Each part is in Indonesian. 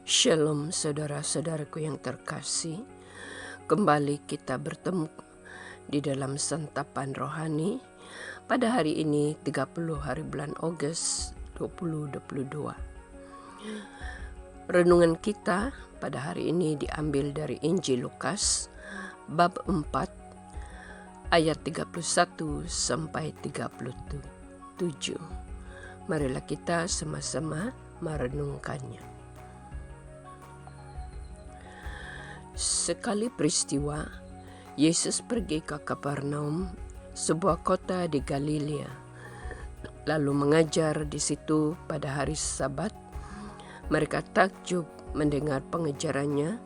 Shalom saudara-saudaraku yang terkasih, kembali kita bertemu di dalam santapan rohani pada hari ini 30 hari bulan Agustus 2022. Renungan kita pada hari ini diambil dari Injil Lukas bab 4 ayat 31 sampai 37. Marilah kita sama-sama merenungkannya. Sekali peristiwa, Yesus pergi ke Kapernaum, sebuah kota di Galilea, lalu mengajar di situ pada hari Sabat. Mereka takjub mendengar pengajarannya,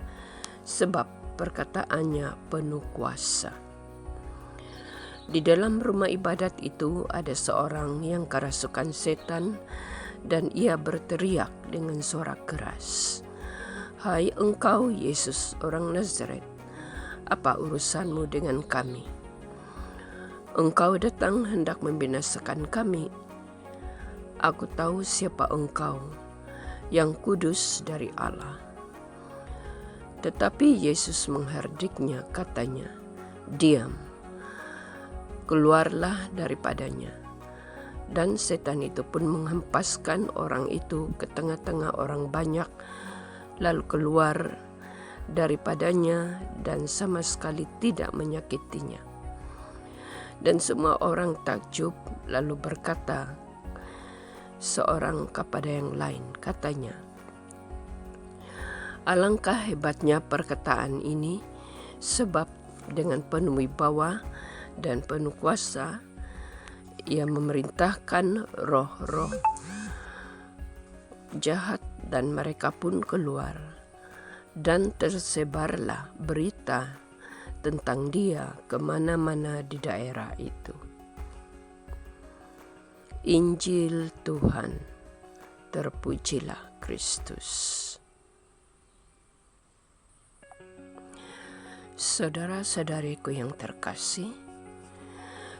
sebab perkataannya penuh kuasa. Di dalam rumah ibadat itu ada seorang yang kerasukan setan, dan ia berteriak dengan suara keras, "Hai engkau Yesus orang Nazaret, apa urusanmu dengan kami? Engkau datang hendak membinasakan kami. Aku tahu siapa engkau, yang kudus dari Allah." Tetapi Yesus mengherdiknya, katanya, "Diam, keluarlah daripadanya." Dan setan itu pun menghempaskan orang itu ke tengah-tengah orang banyak, lalu keluar daripadanya dan sama sekali tidak menyakitinya. Dan semua orang takjub, lalu berkata seorang kepada yang lain, katanya, "Alangkah hebatnya perkataan ini, sebab dengan penuh wibawa dan penuh kuasa ia memerintahkan roh-roh jahat, dan mereka pun keluar, dan tersebarlah berita tentang dia kemana-mana di daerah itu." Injil Tuhan, terpujilah Kristus. Saudara-saudariku yang terkasih,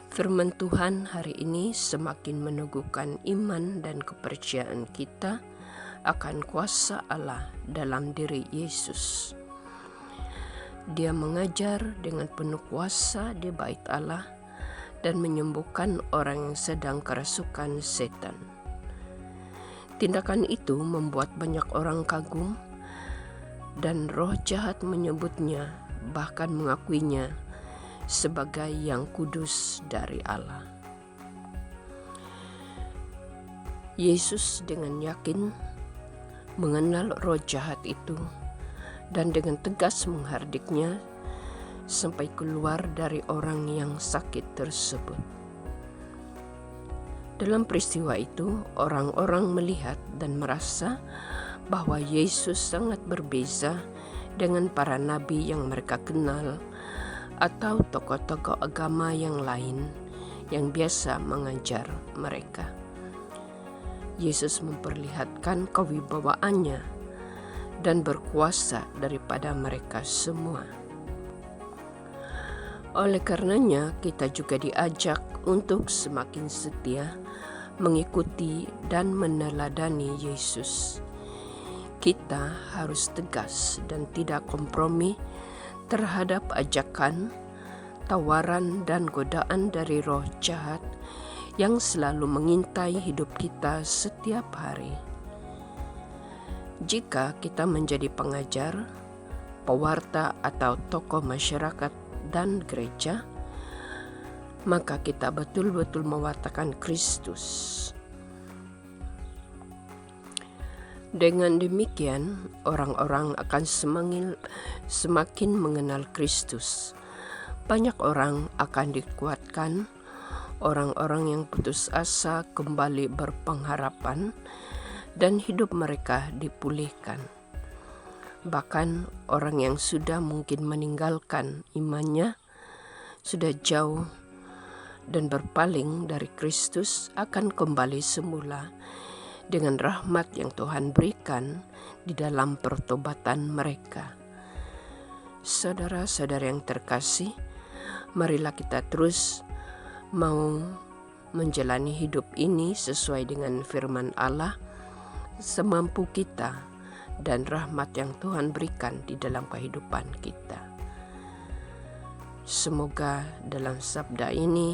firman Tuhan hari ini semakin meneguhkan iman dan kepercayaan kita akan kuasa Allah dalam diri Yesus. Dia mengajar dengan penuh kuasa di bait Allah dan menyembuhkan orang yang sedang kerasukan setan. Tindakan itu membuat banyak orang kagum, dan roh jahat menyebutnya, bahkan mengakuinya sebagai yang kudus dari Allah. Yesus dengan yakin mengenal roh jahat itu dan dengan tegas menghardiknya sampai keluar dari orang yang sakit tersebut. Dalam peristiwa itu, orang-orang melihat dan merasa bahwa Yesus sangat berbeza dengan para nabi yang mereka kenal atau tokoh-tokoh agama yang lain yang biasa mengajar mereka. Yesus memperlihatkan kewibawaannya dan berkuasa daripada mereka semua. Oleh karenanya, kita juga diajak untuk semakin setia mengikuti dan meneladani Yesus. Kita harus tegas dan tidak kompromi terhadap ajakan, tawaran, dan godaan dari roh jahat yang selalu mengintai hidup kita setiap hari. Jika kita menjadi pengajar, pewarta, atau tokoh masyarakat dan gereja, maka kita betul-betul mewartakan Kristus. Dengan demikian, orang-orang akan semakin mengenal Kristus. Banyak orang akan dikuatkan, orang-orang yang putus asa kembali berpengharapan, dan hidup mereka dipulihkan. Bahkan orang yang sudah mungkin meninggalkan imannya, sudah jauh dan berpaling dari Kristus, akan kembali semula dengan rahmat yang Tuhan berikan di dalam pertobatan mereka. Saudara-saudara yang terkasih, marilah kita terus mau menjalani hidup ini sesuai dengan firman Allah semampu kita dan rahmat yang Tuhan berikan di dalam kehidupan kita. Semoga dalam sabda ini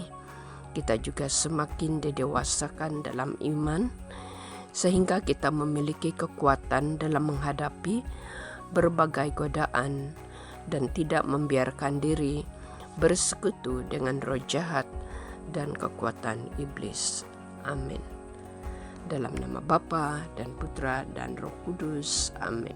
kita juga semakin didewasakan dalam iman, sehingga kita memiliki kekuatan dalam menghadapi berbagai godaan dan tidak membiarkan diri bersekutu dengan roh jahat dan kekuatan iblis. Amin. Dalam nama Bapa dan Putra dan Roh Kudus. Amin.